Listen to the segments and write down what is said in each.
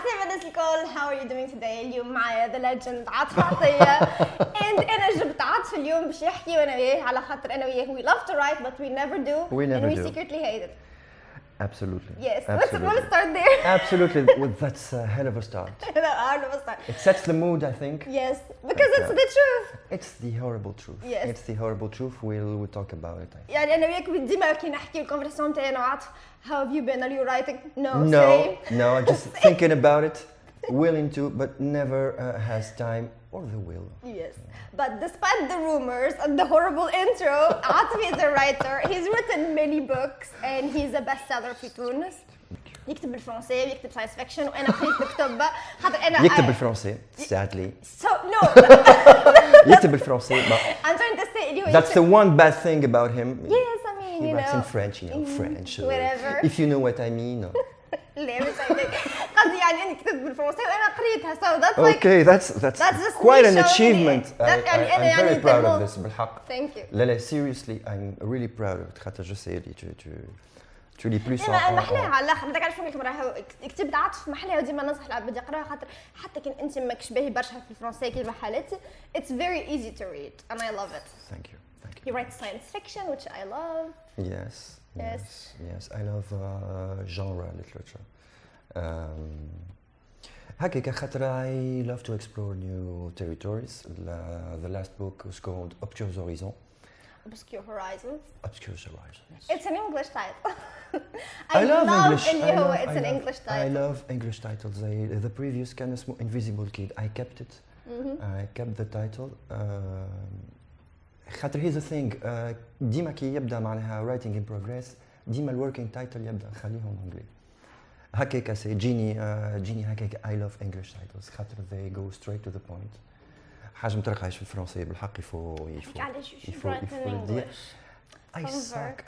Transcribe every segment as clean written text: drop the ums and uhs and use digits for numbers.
عسلامة الناس الكل. How are you doing today؟ اليوم معايا the legend عاطف عطية and أنا جبت عاطف اليوم باش يحكي وأنا وياه على خاطر أنا وياه we love to write but we never do and we secretly hate it. Absolutely. Yes, Absolutely. let's start there. Absolutely. Well, that's a hell of a start. It sets the mood, I think. Yes, because it's the truth. It's the horrible truth. Yes. It's the horrible truth. We'll talk about it. يعني أنا وياك ديما كي نحكي الكونفرساسيون تاعي أنا وعاطف how have you been? Are you writing? No, just thinking about it, willing to, but never has time or the will. Yes, but despite the rumors and the horrible intro, Atif is a writer. He's written many books and he's a bestseller في تونس. يكتب بالفرنسي ويكتب ساينس فيكشن وأنا قريت الكتب خاطر أنا يكتب بالفرنسي sadly. So no. يكتب بالفرنسي. I'm trying to say اللي هو That's the one bad thing about him. Yes, I mean he you writes know. in French, French. Whatever. If you know what I mean. لا مش هيك قصدي يعني أنا كتبت بالفرنسي وأنا قريتها so that's like Okay, that's just quite me an showing achievement. it. I'm very proud of this بالحق. Thank you. لا seriously I'm really proud of it خاطر je sais tu lis plus محلاها على الاخر بدك تعرف لكم راهو كتبت عاطف محلاها وديما ننصح العباد يقراوها خاطر حتى كان انت ماكش باهي برشا في الفرنسي كيما حالتي it's very easy to read and I love it. Thank you. He writes science fiction which I love. Yes. I love genre literature. هكاك خاطر I love to explore new territories. The last book was called Obscure Horizons. Obscure Horizons. Obscure Horizons. It's an English title. I love English. It's an English title. I love English titles. The previous كان اسمه Invisible Kid. I kept it. I kept the title. خاطر here's the thing. ديما كي يبدا معناها writing in progress ديما الworking title يبدا خليهم انجلي. هكاك جيني هكاك I love English titles خاطر they go straight to the point. حاجة مترقعش في الفرنسية بالحق يفو I suck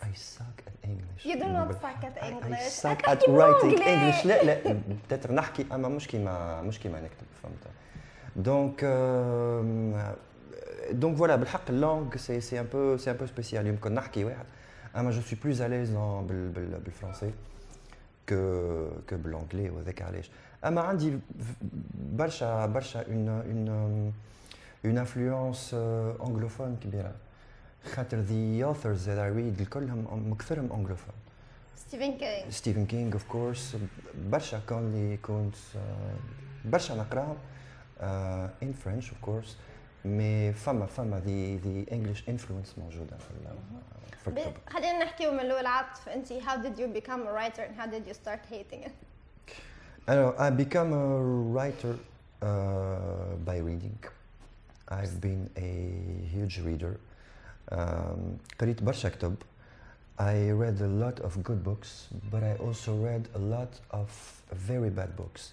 at English. You do not suck at English. I suck at writing English. لا بتاتر نحكي أما مش كيما نكتب فهمت. Donc voilà بالحق langue c'est un peu spécial يمكن نحكي واحد أما je suis plus à l'aise بالفرنسي que بالانجلي وذاك علاش. أما عندي برشا une influence anglophone كبيرة. خاطر the authors that I read الكلهم مكثرهم anglophone. Stephen King of course. برشا كان لي كنت برشا نقراهم in French of course. مي فما the English influence موجودة في الكتب. خلينا نحكيو من الأول عاطف أنت how did you become a writer and how did you start hating it? I become a writer by reading. I've been a huge reader. قريت برشا كتب. I read a lot of good books, but I also read a lot of very bad books,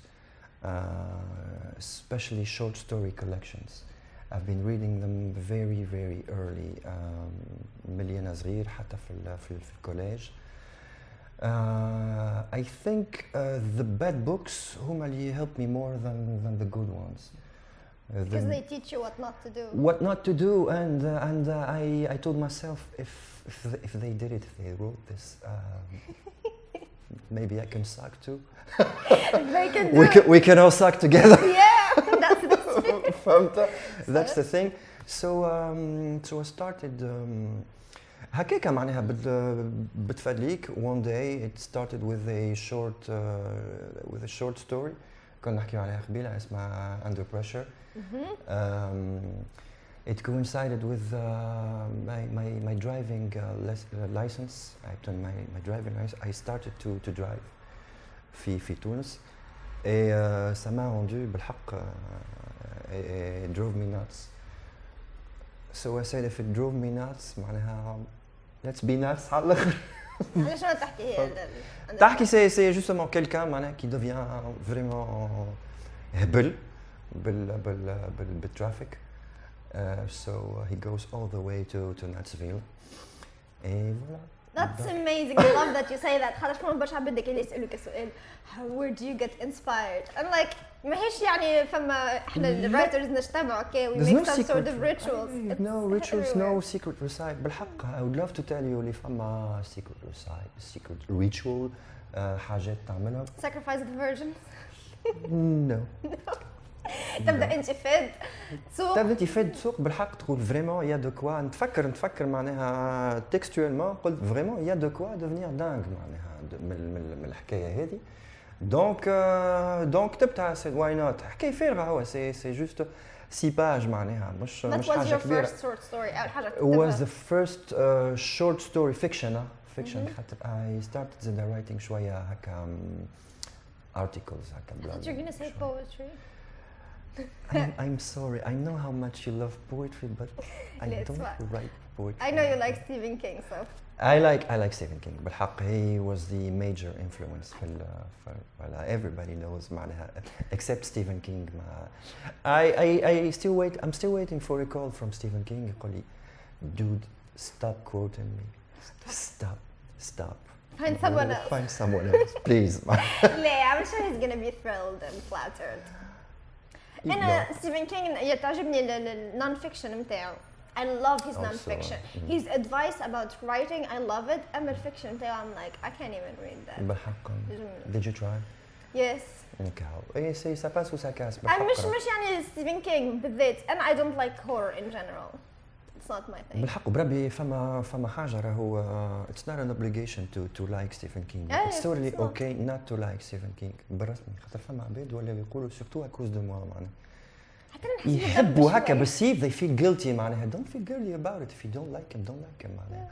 especially short story collections. I've been reading them very, very early. ملي أنا صغير حتى في الكوليج. I think the bad books هما اللي help me more than the good ones. Because they teach you what not to do. What not to do, and I told myself if they did it, if they wrote this, maybe I can suck too. They can do we can all suck together. Yeah, that's the spirit. That's the thing. So I started. هكاك معناها بتفادليك. One day it started with a short story. كنا نحكيو عليها قبيلة اسمها Under Pressure. It coincided with my driving license. I obtained my driving license. I started to drive في تونس. Et ça m'a rendu بالحق it drove me nuts. So I said if it drove me nuts معناها let's be nuts على الآخر. شنو تحكي هي؟ تحكي c'est justement quelqu'un معناها qui devient vraiment هبل بالtraffic. So he goes all the way to Nutsville. Et voilà. That's amazing. I love that you say that. خاطر كمان برشا عباد اللي يسألوك السؤال where do you get inspired? I'm like ماهيش يعني فما احنا الرايترز نجتمعوا okay we make some sort of rituals. No rituals, no secret recipe. بالحق I would love to tell you اللي فما secret recipe, secret ritual حاجات تعملها. Sacrifice the virgin. نو تبدا انت فاد تسوق تبدا تفاد تسوق بالحق تقول فريمون يا دو كوا نتفكر معناها تكستويلمون قلت فريمون يا دو كوا ديفينير دانغ معناها من الحكايه هذه دونك كتبتها واي نوت حكايه فارغه هو سي جوست 6 باج معناها مش That was حاجه your كبيره. first short story أول حاجة was كتبتها. the first short story fiction fiction خاطر I started the writing شويه هكا articles هكا I thought you're gonna say poetry. I'm sorry I know how much you love poetry but I Let's don't what? write poetry. I know you like Stephen King, so I like Stephen King بالحق he was the major influence في everybody knows معناها except Stephen King I I'm still waiting for a call from Stephen King يقول لي dude stop quoting me stop find someone else. find someone else please. لا I'm sure he's gonna be thrilled and flattered. أنا ستيفن كينغ تعجبني النون فيكشن متاعو. I love his Also, non-fiction. His advice about writing, I love it. أما الفيكشن متاعو I'm like I can't even read that. بالحق did you try? Yes. ايه سي ça passe ou ça casse أنا بالحق. مش يعني ستيفن كينغ بالذات. أنا I don't like horror in general. It's not my thing. بالحق بربي فما حاجه راهو it's not an obligation to like Stephen King. Yeah, It's totally it's not. okay not to like Stephen King بالرسمي خاطر فما عباد ولاو يقولوا surtout à cause de moi معناها حتى أنا نحس يحبوا هكا بالسيف they feel guilty معناها don't feel guilty about it if you don't like him don't like him معناها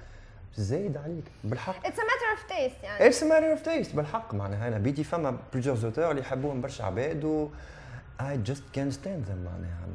زايد عليك بالحق. It's a matter of taste يعني. It's a matter of taste بالحق معناها انا بيدي فما plusieurs auteurs اللي يحبوهم برشا عباد و I just can't stand them معناها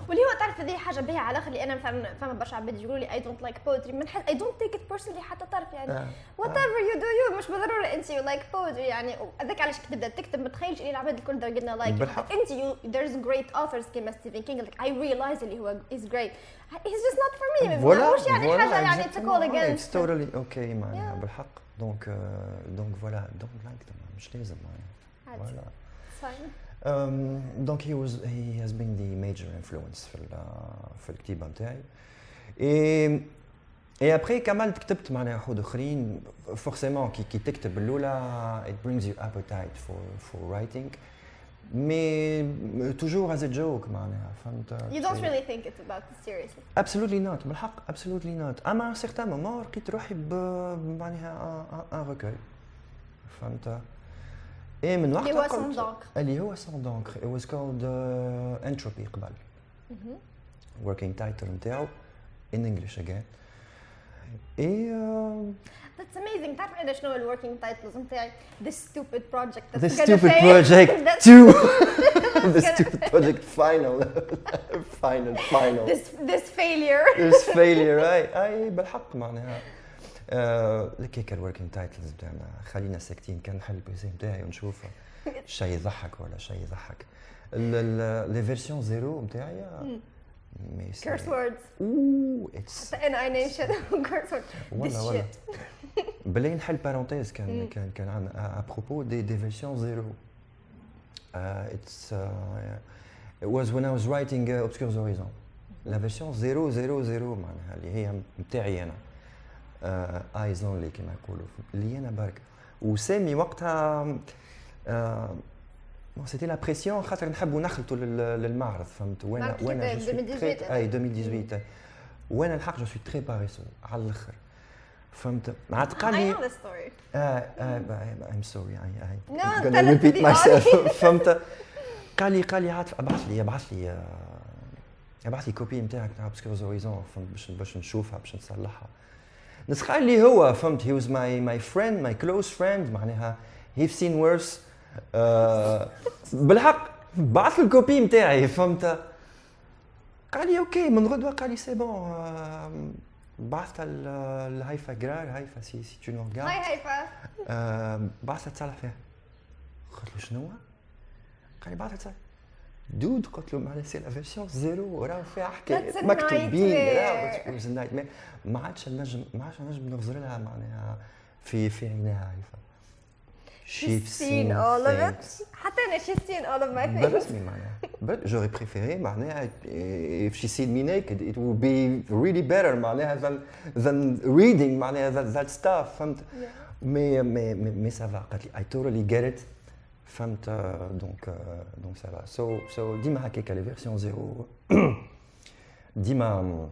واللي هو تعرف هذه حاجه بها على الاخر اللي انا فما برشا عباد يقولوا لي I don't like poetry من حد I don't take it personally حتى تعرف يعني whatever you do you مش بالضروره انت you like poetry يعني هذاك علاش كي تبدا تكتب ما تخيلش اللي العباد الكل they're gonna like بالحق. انت there's great authors كيما ستيفن كينغ like I realize اللي هو is great he's just not for me مش يعني حاجه يعني to call against it's totally okay معناها بالحق دونك فوالا don't like them مش لازم معناها عادي. فوالا. fine. Donc he has been the major influence في الكتيبة نتاعي. Et après كملت كتبت معناها حود اخرين forcément كي تكتب الاولى it brings you appetite for writing mais toujours as a joke معناها فهمت. You don't really think it about it seriously. Absolutely not بالحق absolutely not. اما à un certain moment لقيت روحي معناها un recueil فهمت. ايه من وقتها اللي هو sans d'encre. اللي هو sans d'encre. It was called Entropy قبل. Working title نتاعو in English again. That's amazing. تعرف أنا شنو الworking titles نتاعي؟ The stupid project. The that's gonna stupid fail. project That's 2. The stupid project final. final. This failure. This failure. اي بالحق معناها. هيك الوركينج تايتلز بتاعنا خلينا ساكتين كان نحل البيسي نتاعي ونشوف شيء يضحك ولا شيء يضحك. لي فيرسيون زيرو نتاعي Curse words. اوه اتس أنا I name shit curse words. This ولا shit. بلاي نحل بارونتيز كان عندنا ابروبو دي فيرسيون زيرو. It was when I was writing Obscures Horizons. La version 000 معناها اللي هي نتاعي انا. ايز اونلي كما يقولوا اللي انا برك وسامي وقتها سيتي لا بريسيون خاطر نحبوا نخلطوا للمعرض فهمت وانا 2018 اي 2018 وانا الحق جو سوي تري باريسو على الاخر فهمت عاد قال I لي know the story. I'm sorry I No, I'm gonna tell it to repeat the myself audience. فهمت قال لي عاطف ابعث لي كوبي نتاعك تاع Obscures Horizons باش نشوفها باش نصلحها نسخة اللي هو فهمت he was my friend my close friend معناها he've seen worse بالحق بعث الكوبي نتاعي فهمت قال لي اوكي من غدوه قال لي سي بون بعثتها لهيفا جرار هيفا سي تو نو هاي هيفا. بعثتها تصلح فيها قلت له شنو قال لي بعثتها تصلح دود قلت له معنا سي لا فيرسيون زيرو راه فيها حكايه مكتوبين راه نايت ما عادش نجم نغزر لها معناها في عينيها هيفا She's seen all of it. حتى أنا she's seen all of my things. بالرسمي معناها but j'aurais préféré معناها if she seen me naked it would be really better معناها than reading معناها that stuff فهمت mais ça va قالت لي I totally get it فهمت donc ça va so ديما هكاك les versions 0 ديما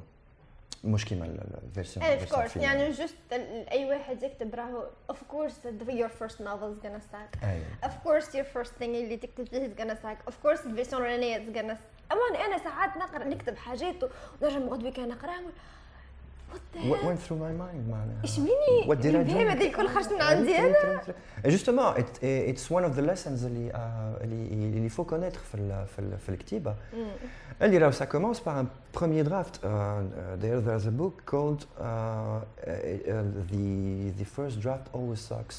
مش كيما الفيرسيون of course يعني جست اي واحد يكتب راهو of course your first novel is gonna suck of course your first thing اللي تكتب فيه is gonna suck of course الفيرسيون الرانية is gonna suck انا ساعات نكتب حاجات ونرجع غدوة كان نقراها What went through my mind معناها ايش بيني What did I do هذه الكل خرجت من عندي انا justement it's one of the lessons اللي faut connaître في الكتابة اللي راهو ça commence par un premier draft there's a book called the first draft always sucks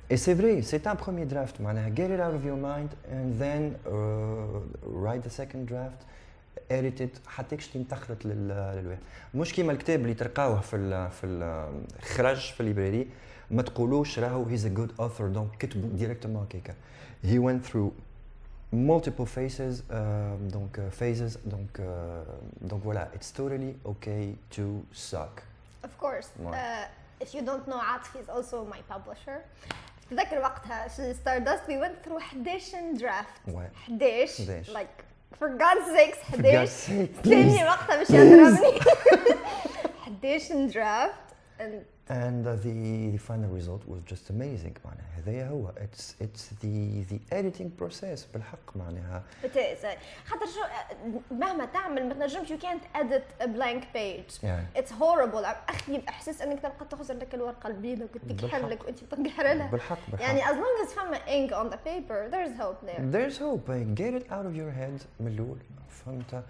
et c'est vrai c'est un premier draft معناها get it out of your mind and then write the second draft edited حتى كش تنتخلط للواحد مش كيما الكتاب اللي تلقاوه في الخرج في الليبراري ما تقولوش راهو he's a good author دونك كتبوا ديريكتومون هكاكا he went through multiple phases donc voilà it's totally okay to suck of course if you don't know عاطفي is also my publisher تذكر وقتها في Stardust we went through 11 draft 11 like for God's sakes 11 ثاني وقتها باش يضربني 11 draft and the final result was just amazing معناها هذايا هو it's the editing process بالحق معناها خاطر شو مهما تعمل ما تنجمش you can't edit a blank page yeah. it's horrible اخي احساس انك تبقى تخسر لك الورقه البيضاء وتكحل لك وانت تنقحر لها بالحق يعني as long as فما ink on the paper there's hope there's hope get it out of your head من الاول فهمت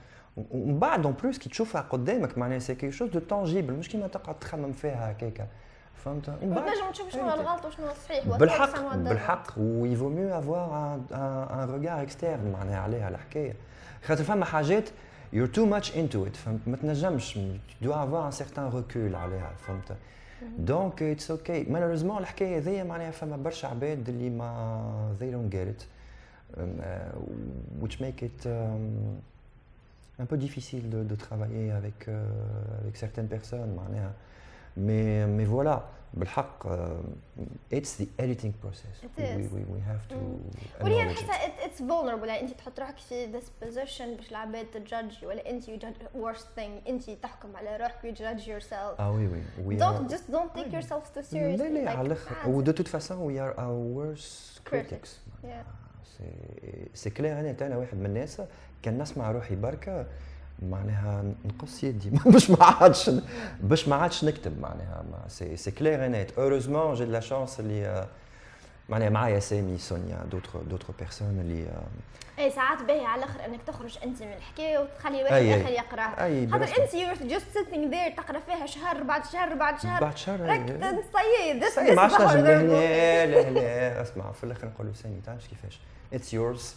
ومن بعد اون بلوس كي تشوفها قدامك معناها سي كي شوز دو تانجيبل مش كيما تقعد تخمم فيها هكاكا فهمت وتنجم تشوف شنو الغلط وشنو الصحيح بالحق و يفو ميو افوار ان ريغار اكسترن معناها عليها الحكايه خاطر فما حاجات you're too much into it فهمت ما تنجمش tu dois avoir un certain recul عليها فهمت دونك اتس اوكي مالوريزمون الحكايه هذيا معناها فما برشا عباد اللي ما they don't get it which make it un peu difficile de travailler avec certaines personnes معناها mais voilà بالحق it's the editing process we have to ولي نحسها it's vulnerable يعني انت تحط روحك في this position باش العباد تجادج ولا انت you judge worst thing انت تحكم على روحك you judge yourself oui don't take yourself too seriously لا على الاخر و de toute façon we are our worst critics سي كلير انا واحد من الناس كان نسمع روحي بركه معناها نقص يدي باش ما عادش نكتب معناها سي كلير انيت اوروزمون جي لا شانس اللي معناها معايا سامي سونيا دوتر بيرسون اللي اي ساعات باهي على الاخر انك تخرج انت من الحكايه وتخلي واحد اخر يقراها خاطر انت يو جاست سيتينغ ذير تقرا فيها شهر بعد شهر راك تصيد ما عادش نجم لا اسمع في الاخر نقول له سامي تعرفش كيفاش اتس يورز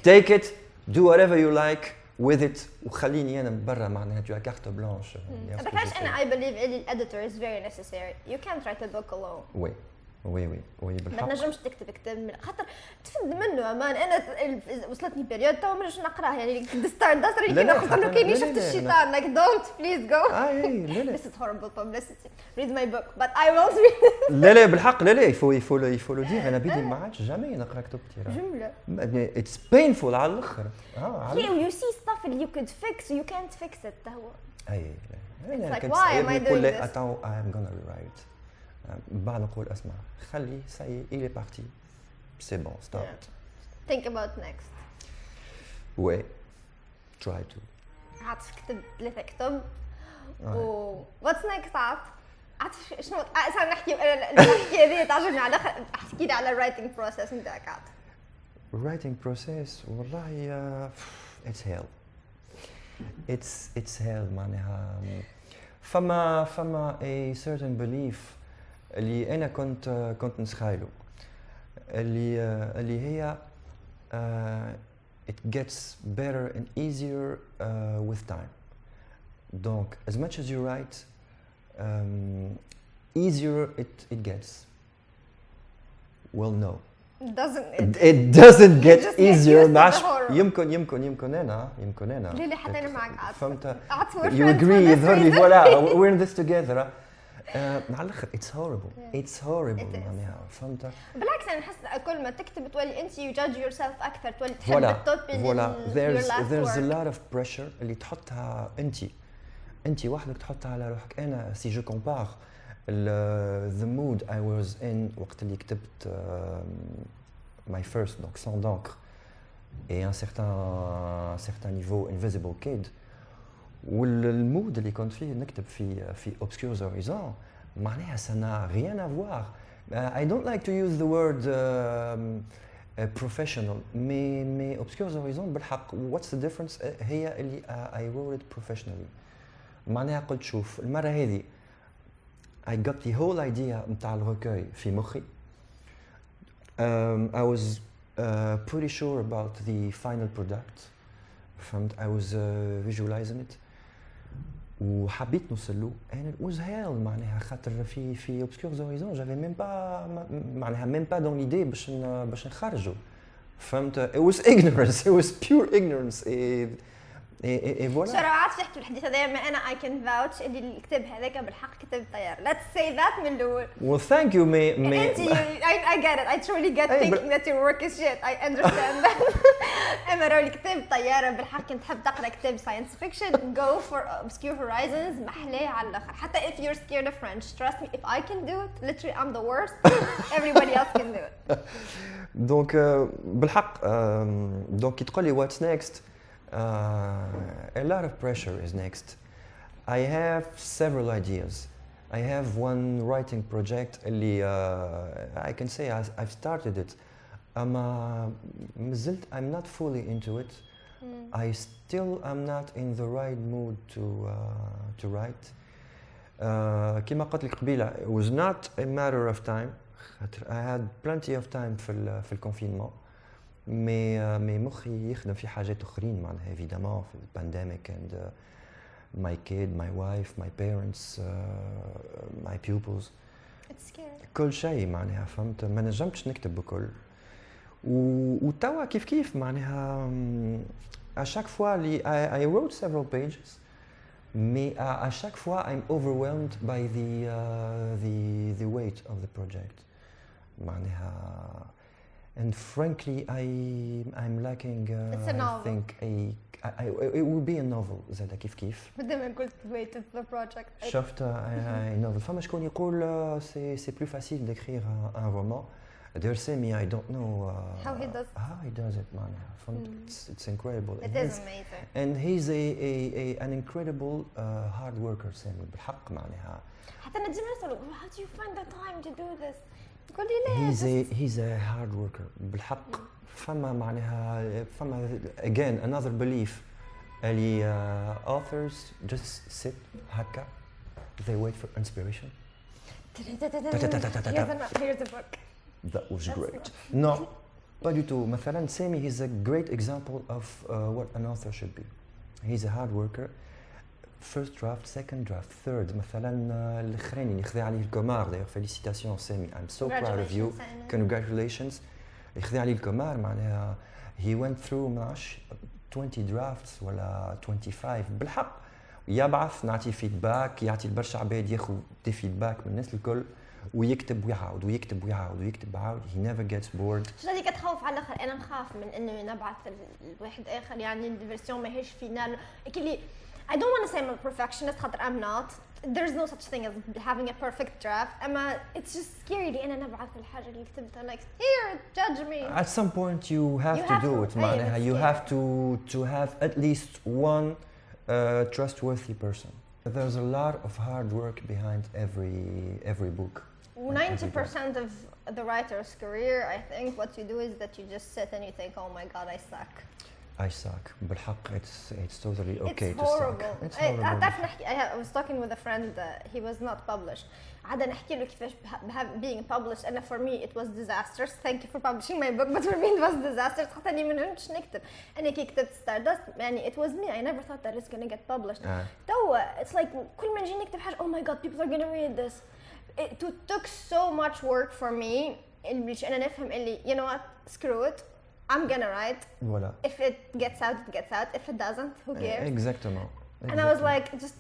تيك ات دو وات ايفر يو لايك with it وخليني انا برا معناها tu as carte blanche هذاك علاش انا I believe editor is very necessary you can't write a book alone وي بالحق ما تنجمش تكتب كتاب خاطر تفد منه امان انا وصلتني بيريود تو ما نجمش نقراه يعني Stardust اللي كنا خسرنا كاين شفت الشيطان like don't please go لا this is horrible publicity read my book but I won't read لا بالحق لا يفو لو دير انا بدي ما عادش جامي نقرا كتب كثير جمله it's painful على الاخر you see stuff that you could fix you can't fix it هو انا like why am I doing this I am gonna rewrite بعد نقول اسمع خلي ساي il est parti c'est bon stop think about next ouais try to عاطف كتب 3 كتب و what's next عاطف شنو صار نحكي هذه تعجبني على الاخر احكي لي على الرايتنج بروسيس نتاعك عاطف الرايتنج بروسيس والله it's hell it's hell معناها فما a certain belief اللي انا كنت نسخايله اللي هي it gets better and easier with time donc as much as you write easier it gets well no it doesn't get easier يمكن انا ليه حتى انا معك عاطف فهمت you agree يظهر لي voilà we're in this together على الاخر it's horrible معناها فهمت. بالعكس انا نحس كل ما تكتب تولي انت you judge yourself اكثر تولي تحب فوالا التوب فوالا there's a work. lot of pressure اللي تحطها انت وحدك تحطها على روحك. انا سي جو كومبار the mood I was in وقت اللي كتبت my first donc sans d'encre et un certain niveau Invisible Kid والمود اللي كنت فيه نكتب في Obscure Horizon معناها ça n'a rien à voir. I don't like to use the word professional mais Obscure Horizon بالحق what's the difference هي اللي I wrote it professionally. معناها قلت شوف المرة هذه I got the whole idea متاع الركوي في مخي. I was pretty sure about the final product. فهمت I was visualizing it وحبيت نوصل له and it was hell معناها خاطر في Obscure Horizon j'avais même pas معناها même pas dans l'idée باش نخرجه. فهمت it was ignorance, it was pure ignorance et voilà. شرعات في حكي الحديث هذا ما انا I can vouch اللي الكتاب هذاك بالحق كتاب طيار. Let's say that من الاول. Well thank you انت I get it. I truly get thinking that your work is shit. I understand that. اما لو الكتاب طياره بالحق كنت تحب تقرا كتاب science fiction go for Obscure Horizons محلاه على الاخر. حتى if you're scared of French trust me if I can do it literally I'm the worst everybody else can do it. Donc بالحق donc كي تقول لي what's next a lot of pressure is next. I have several ideas. I have one writing project اللي I can say I've started it. I'm not fully into it. I still am not in the right mood to write. كما قلت لك قبيلة it was not a matter of time. I had plenty of time في الكونفينمون. مي مخي يخدم في حاجات اخرين معناها évidemment في البانديميك and my kid, my wife, my parents, my pupils. It's scary. كل شيء معناها فهمت ما نجمتش نكتب بكل وتوا كيف معناها à chaque fois I wrote several pages mais à chaque fois I'm overwhelmed by the weight of the project معناها and frankly I'm lacking It's a novel. I think it would be a novel زاد كيف دائما قلت weight of the project. شفت novel فما شكون يقول c'est plus facile d'écrire un roman. They're saying me I don't know How he does it معناها فهمت it's incredible. It is amazing. And he's an incredible hard worker سامي بالحق معناها. حتى أنا ديما نسأله how do you find the time to do this؟ يقول لي لا. He's a hard worker بالحق. فما معناها فما again another belief اللي authors just sit هكا they wait for inspiration. Here's a book. That was great. No, pas du tout. مثلا Sami he's a great example of what an author should be. He's a hard worker. First draft, second draft, third. مثلا الأخراني اللي خذا عليه الكمار d'ailleurs félicitations Sami. I'm so proud of you. Congratulations. اللي خذا عليه الكمار معناها he went through معش 20 drafts ولا 25 بالحق. يبعث نعطي فيدباك يعطي لبرشا عباد ياخذ دي فيدباك من الناس الكل ويكتب ويعاود ويكتب ويعاود ويكتب ويعاود he never gets bored. شنو هذيك تخوف على الاخر انا نخاف من انه نبعث لواحد اخر يعني الفيرسيون ماهيش فينال كلي I don't want to say I'm a perfectionist خاطر I'm not. There's no such thing as having a perfect draft. أما it's just scary لي أنا نبعث الحاجة اللي كتبتها like here judge me. At some point you have to do it معناها you have to have at least one trustworthy person. There's a lot of hard work behind every book. 90% of the writer's career, I think what you do is that you just sit and you think, oh my god, I suck. I suck. بالحق it's totally okay it's to horrible. suck. It's horrible. I was talking with a friend, he was not published. عادة نحكي له كيفاش being published and for me it was disastrous. Thank you for publishing my book but for me it was disastrous خاطر اني ما نجمتش نكتب. انا كي كتبت Stardust يعني it was me. I never thought that it's gonna get published. توا it's like كل ما نجي نكتب حاجة oh my god people are gonna read this. It took so much work for me باش انا نفهم اللي you know what screw it I'm gonna write. Voilà. If it gets out it gets out. If it doesn't who cares? Exactement. And I was like, just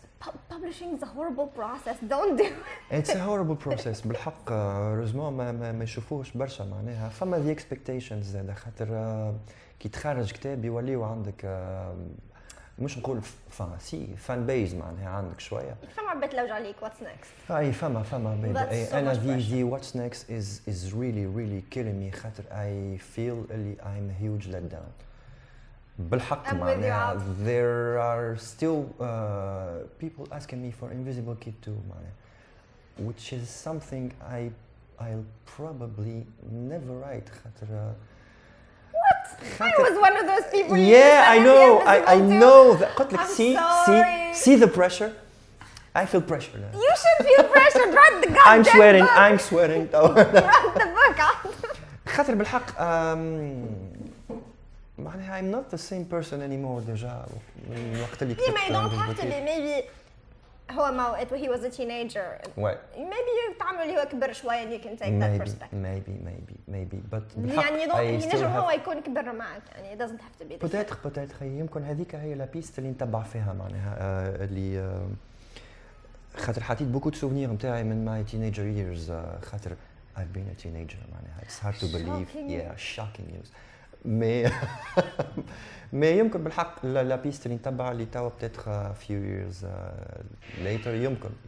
publishing is a horrible process. Don't do it. It's a horrible process بالحق heureusement ما يشوفوش برشا معناها فما the expectations زاد خاطر كي تخرج كتاب يوليو عندك مش نقول فان بيز معناها عندك شويه فما عبيت لوج عليك what's next. اي فما بيبي That's so انا much the what's next is really killing me خاطر I feel اللي I'm a huge letdown بالحق I'm with you, معناها Ab. there are still people asking me for Invisible Kid 2 معناها which is something I'll probably never write خاطر I was one of those people. Yeah, I know. I know that. قلت لك I'm see the pressure. I feel pressure now. You should feel pressure. Write the goddamn I'm sweating. book. I'm sweating. Write the book. خاطر بالحق معناها I'm not the same person anymore ديجا من الوقت اللي كتبت. You don't have to be. Maybe هو ما he was a teenager. Ouais. Maybe تعمل اللي هو كبر شوية and you can take that perspective. Maybe. But يعني I still ينجم هو have. يكون كبر معك يعني it doesn't have to be. the same. Peut-être يمكن هذيك هي لا بيست اللي نتبع فيها معناها اللي خاطر حطيت beaucoup de souvenirs نتاعي من my teenager years خاطر I've been a teenager معناها it's hard to believe. Shocking news. mais يمكن بالحق لا بيست اللي نتبع اللي توا peut-être few years later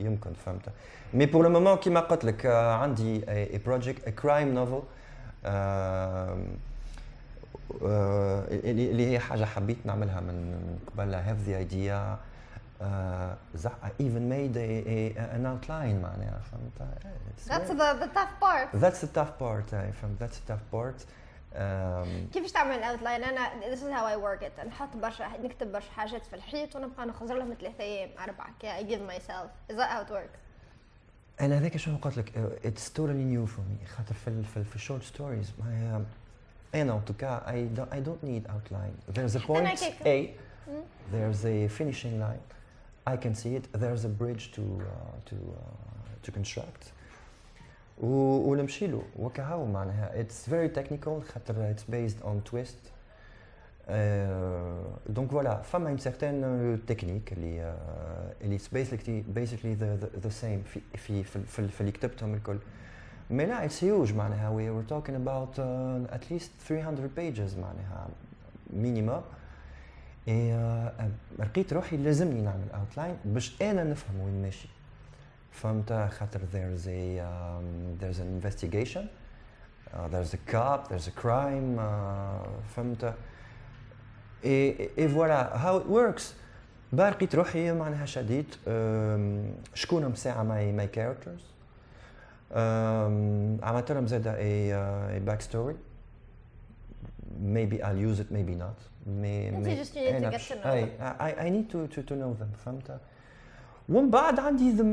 يمكن فهمت. mais pour le moment كيما قلت لك عندي a project a crime novel اللي هي حاجة حبيت نعملها من قبل. I have the idea. I even made an outline معناها فهمت. That's the tough part. That's the tough part. فهمت. That's the tough part. كيفاش تعمل اوتلاين؟ انا this is how I work it. نحط نكتب برشا حاجات في الحيط ونبقى نخزر لهم 3 ايام 4 كي I give myself. Is that how it works? أنا هذاك شنو قلت لك it's totally new for me خاطر في short stories أنا en tout cas I don't need outline. There's a point A. There's a finishing line. I can see it. There's a bridge to construct. ونمشي له وكهو معناها it's very technical خاطر it's based on twist. Donc voilà, فما une certaine technique اللي it's basically the same في اللي كتبتهم الكل. mais لا it's huge معناها we were talking about at least 300 pages معناها minimum. لقيت روحي لازمني نعمل outline باش أنا نفهم وين ماشي. فهمت خاطر there's an investigation, there's a cop, there's a crime. فهمت. et voilà how it works. لقيت روحي معناها شديد شكون مساعة my characters. عملت لهم زاد a backstory. Maybe I'll use it, maybe not. just you need to get to know them. I need to know them. فهمت. ومن بعد عندي the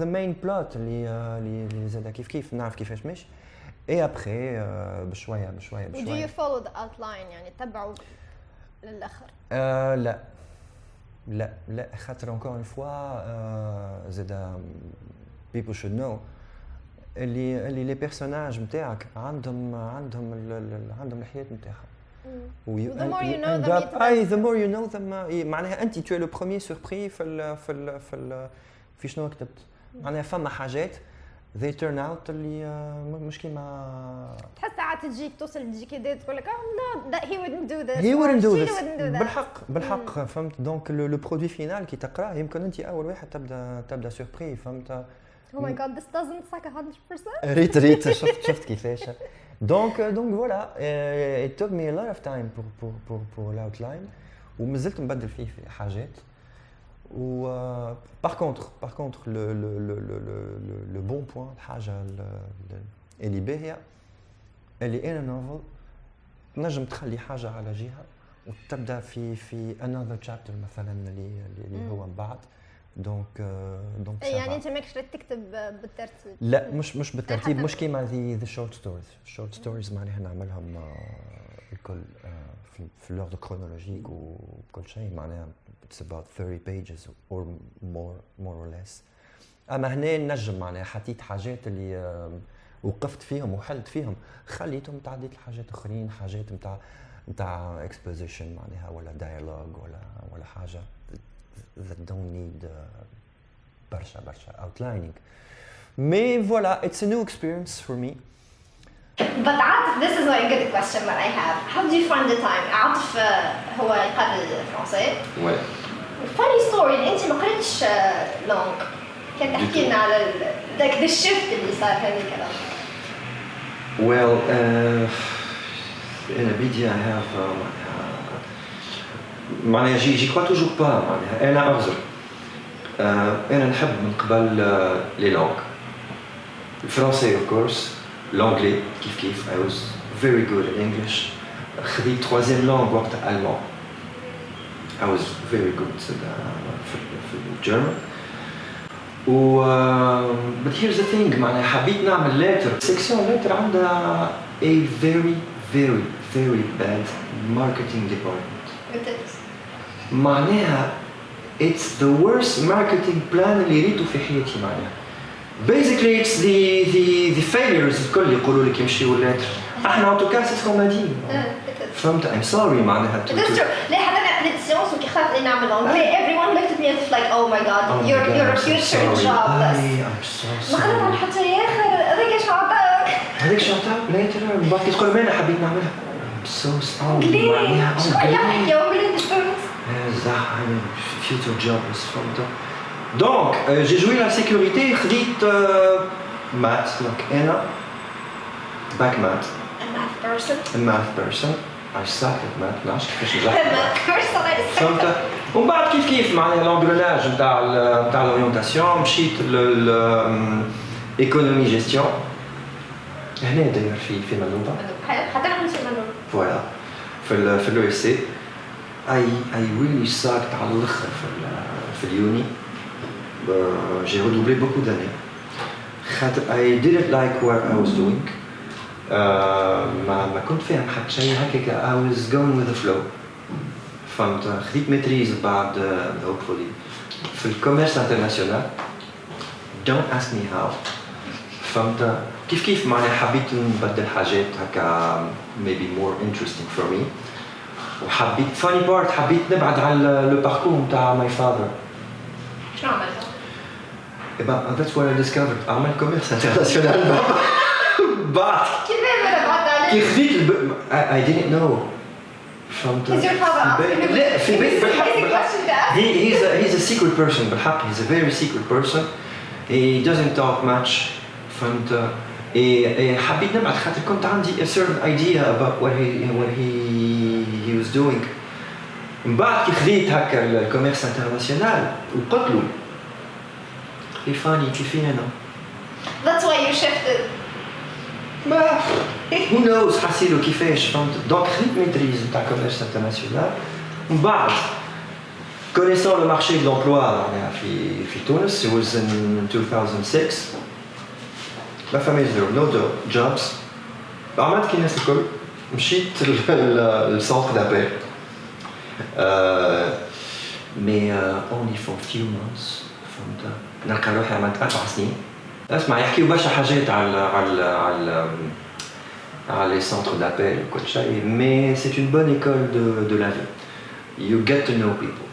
main plot اللي زاد كيف نعرف كيفاش ماشي. et après بشوية. Do you follow the outline يعني تتبعوا للآخر؟ لا خاطر encore une fois زاد people should know اللي les personnages نتاعك عندهم الحياة نتاعهم. The more you know them, the more you know them معناها أنت tu es le premier surpris في شنو كتبت. معناها فما حاجات they turn out اللي مش كيما تحس ساعات تجيك إيديا تقول لك no that he wouldn't do this. He wouldn't do she this. wouldn't do that. بالحق فهمت. دونك لو برودوي فينال كي تقراه يمكن أنت أول واحد تبدأ سوربري فهمت. Oh my god, this doesn't suck 100%. ريت شفت كيفاش. donc voilà it took me a lot of time pour l'outline ومازلت نبدل فيه حاجات. و par contre le bon point الحاجة اللي باهية اللي أنا نوفل نجم تخلي حاجة على جهة وتبدأ في another chapter مثلا اللي هو من بعد. donc يعني انت ماكش تكتب بالترتيب؟ لا مش بالترتيب. مش كيما the short stories معناها نعملهم الكل في الوردر كرونولوجيك وكل شيء معناها it's about 30 pages or more or less. اما هنا نجم معناها حطيت حاجات اللي وقفت فيهم وحلت فيهم خليتهم تعديت لحاجات اخرين حاجات نتاع exposition معناها ولا dialogue ولا حاجه that don't need برشا outlining. Mais voilà, it's a new experience for me. But this is a good question that I have. How do you find the time? عاطف هو يقرأ الفرنسي. Ouais. Funny story إن أنت ما قريتش لونج. كان تحكي لنا على ذاك the shift اللي صار هذيك الكلام. Well, in Abidjan I have معناها j'y crois toujours pas معناها أنا أعذر. أنا نحب من قبل les langues. Le français of course, l'anglais كيف I was very good in English. خذيت troisième langue وقت allemand. I was very good في German. But here's the thing معناها حبيت نعمل letter. Section letter عندها a very very bad marketing department. It is. معناها it's the worst marketing plan اللي ريته في حياتي معناها. Basically it's the failures الكل يقولوا لك يمشيوا letter. احنا en tout cas c'est ce qu'on m'a dit. فهمت I'm sorry معناها. It is true. ليه حتى أنا قريت سيونس وكي خاف إني نعمل لونجلي everyone looked at me as if like oh my god you're a future job بس. I'm so ما خلت عن حتى يا أخي هذاك شو عطاك. هذيك شو عطاك later من بعد كي تقول أنا حبيت نعملها. I'm so sorry معناها. شو قاعد يحكي أنجلي بالتونس؟ future job فهمت. Donc j'ai joué la sécurité خديت maths donc أنا back math. A math person. I suck at math. نعرفش كيفاش نجح. فهمت. ومن بعد كيف معناها لونغروناج نتاع l'orientation مشيت l'économie gestion. هنا داير في منوبة. حتى أنا نمشي منوبة. Voilà. في l'ESC. I really sucked على الآخر في اليوني. J'ai redoublé beaucoup d'années. I didn't like what I was doing. ما كنت فاهم حتى شيء هكاك. I was going with the flow. فهمت. خديت ماتريز بعد hopefully في الكوميرس انترناسيونال. Don't ask me how. فهمت. كيف معناها حبيت نبدل حاجات هكا maybe more interesting for me. وحبيت funny part حبيت نبعد على لو باركور نتاع my father. شنو عملت؟ That's what I discovered. عمل كوميرس انترناسيونال بعد. كي خديت I didn't know. فهمت. Is your father asking you? لا في بيت بالحق. He's a secret person بالحق. He's a very secret person. He doesn't talk much. فهمت. حبيت نبعد خاطر كنت عندي a certain idea about what he was doing. من بعد كي خديت هكا الكوميرس انترناسيونال وقلت له فاني كيفي أنا. That's why you shifted. Who knows حسيلو كيفاش فهمت. دونك خديت ميتريز نتاع كوميرس انترناسيونال. من بعد connaissant le marché de l'emploi في تونس. It was in 2006. La fameuse no jobs. عملت كي الناس الكل. مشيت للسنتر دابيل. Mais only for few months. فهمت. نلقى روحي عملت 4 سنين. اسمع يحكيوا برشا حاجات على les centres d'appel وكل شيء. Mais c'est une bonne école de la vie. You get to know people.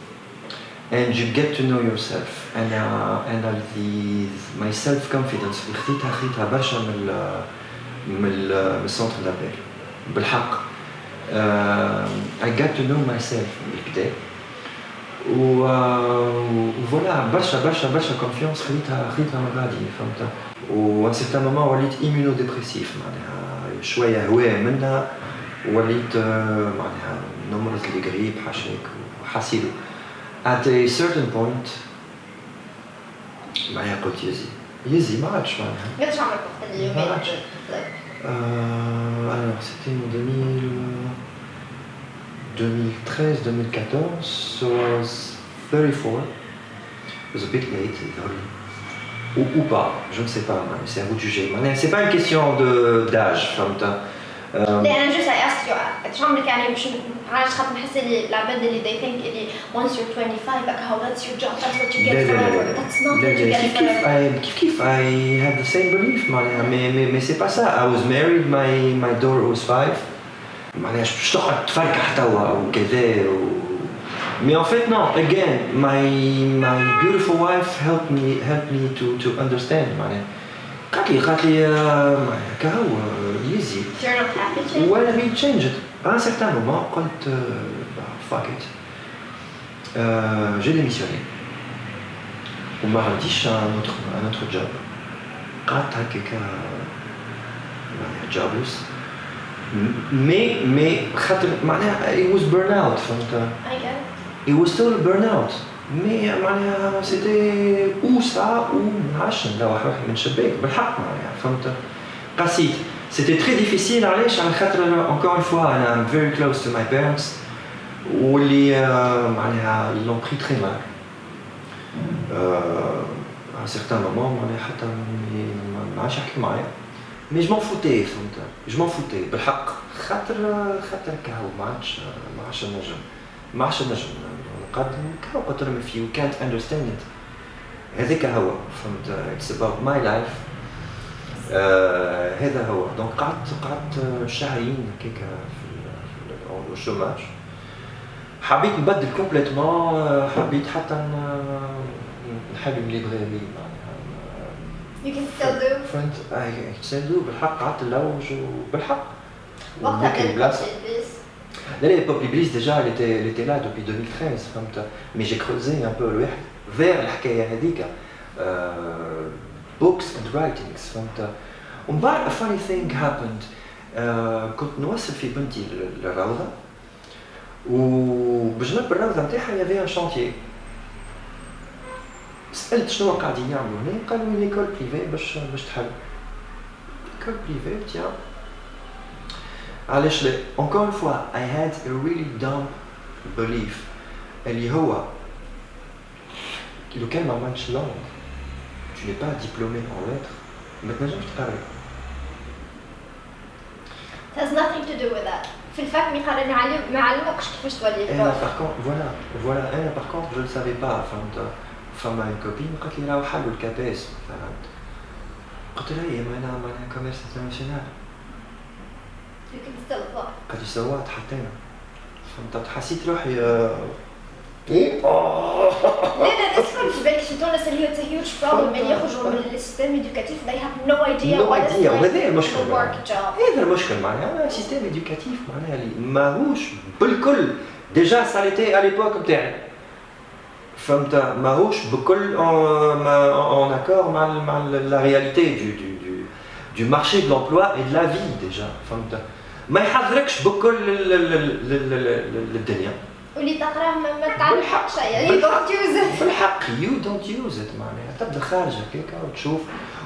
And you get to know yourself. And my self-confidence اللي خديتها برشا من السنتر دابيل. بالحق. I got to know myself بالكدا. وفوالا برشا كونفيونس خديتها من بعدي فهمت. وان سيرتان مومون وليت immunodépressif معناها شويه هواء منها. وليت معناها نمرض لي غريب حاشاك وحاسيلو. At a certain point معناها قلت يزي ما عادش معناها. قداش عمرك وقت اللي يومين؟ Alors c'était en 2013-2014, so I was 34. It was a bit late, ou pas, je ne sais pas, c'est à vous de juger. C'est pas une question d'âge, فهمت. لا أنا just I asked you قداش عمرك يعني مش عايش خاطر نحس اللي العباد اللي they think اللي once you're 25 like how that's your job that's what you get forever that's not what you get forever. كيف I had the same belief معناها mais c'est pas ça. I was married, my daughter was 5. معناها باش تقعد تفركح توا وكذا Mais en fait non, again, my beautiful wife helped me to understand معناها قالت لي كهو easy. You're not happy to? Well, I will change it. À un certain moment, قلت fuck it. J'ai démissionné. وما عنديش un autre job. قعدت هكاك jobless. Mais خاطر معناها it was burnout فهمت. I get it. It was still burnout. Mais معناها c'était ou ça ou نعرفش نروح روحي من شباك بالحق معناها فهمت. قسيت. C'était très difficile علاش على خاطر encore une fois I'm very close to my parents واللي معناها ils l'ont pris très mal. À un certain moment معناها حتى ما عادش يحكي معايا. Mais je m'en foutais فهمت. Je m'en foutais بالحق خاطر كهو ما عادش نجم نقدم كهو قلت لهم if you can't understand it هذاك هو فهمت. It's about my life. هذا هو. دونك قعدت شهرين هكاك في الشوماج. حبيت نبدل كومبليتمون. حبيت حتى نحل ليبراري You can still do. فهمت. still do بالحق قعدت نلوج وبالحق. وقتها كان بلاصة. Iblis. Là, l'époque Iblis déjà elle était là depuis 2013 فهمت. Mais j'ai creusé un peu الواحد vers الحكاية هذيك. Books and writings فهمت. ومن بعد a funny thing happened. كنت نوصل في بنتي للروضة وبجنب الروضة نتاعها يافي ان شانتيي. سألت شنو قاعدين يعملوا هنا؟ قالوا لي ليكول بريفي باش تحل. ليكول بريفي تيا. علاش لا؟ encore une fois I had a really dumb belief اللي هو لو كان ما عملتش لونغ tu n'es pas diplômé en lettres ما تنجمش تقرا. It has nothing to do with that. في الفك ما علموكش كيفاش تولي انا prof. par contre voilà انا par contre je ne savais pas فهمت. فما une copine قالت لي راهو حلوا الكاباس فهمت. قلت لها يا معناها كوميرس انترناسيونال. You can still apply. قالت لي سوات حتى انا فهمت. حسيت روحي ايه لا تسمع في بالك في تونس اللي هو huge problem اللي يخرجوا من السيستم educatif they have no idea No what it's idea. like وهذا المشكل to work job. هذا المشكل معناها سيستم éducatif معناها اللي ماهوش بالكل ديجا ساليتي على ليبوك نتاعي فهمت. ماهوش بكل en accord مع la réalité du marché de l'emploi et de la vie déjà فهمت. ما يحضركش بكل الدنيا. واللي تقراه ما تعلم حق شيء. You don't use it. بالحق you don't use it معناها تبدا خارج هكاك وتشوف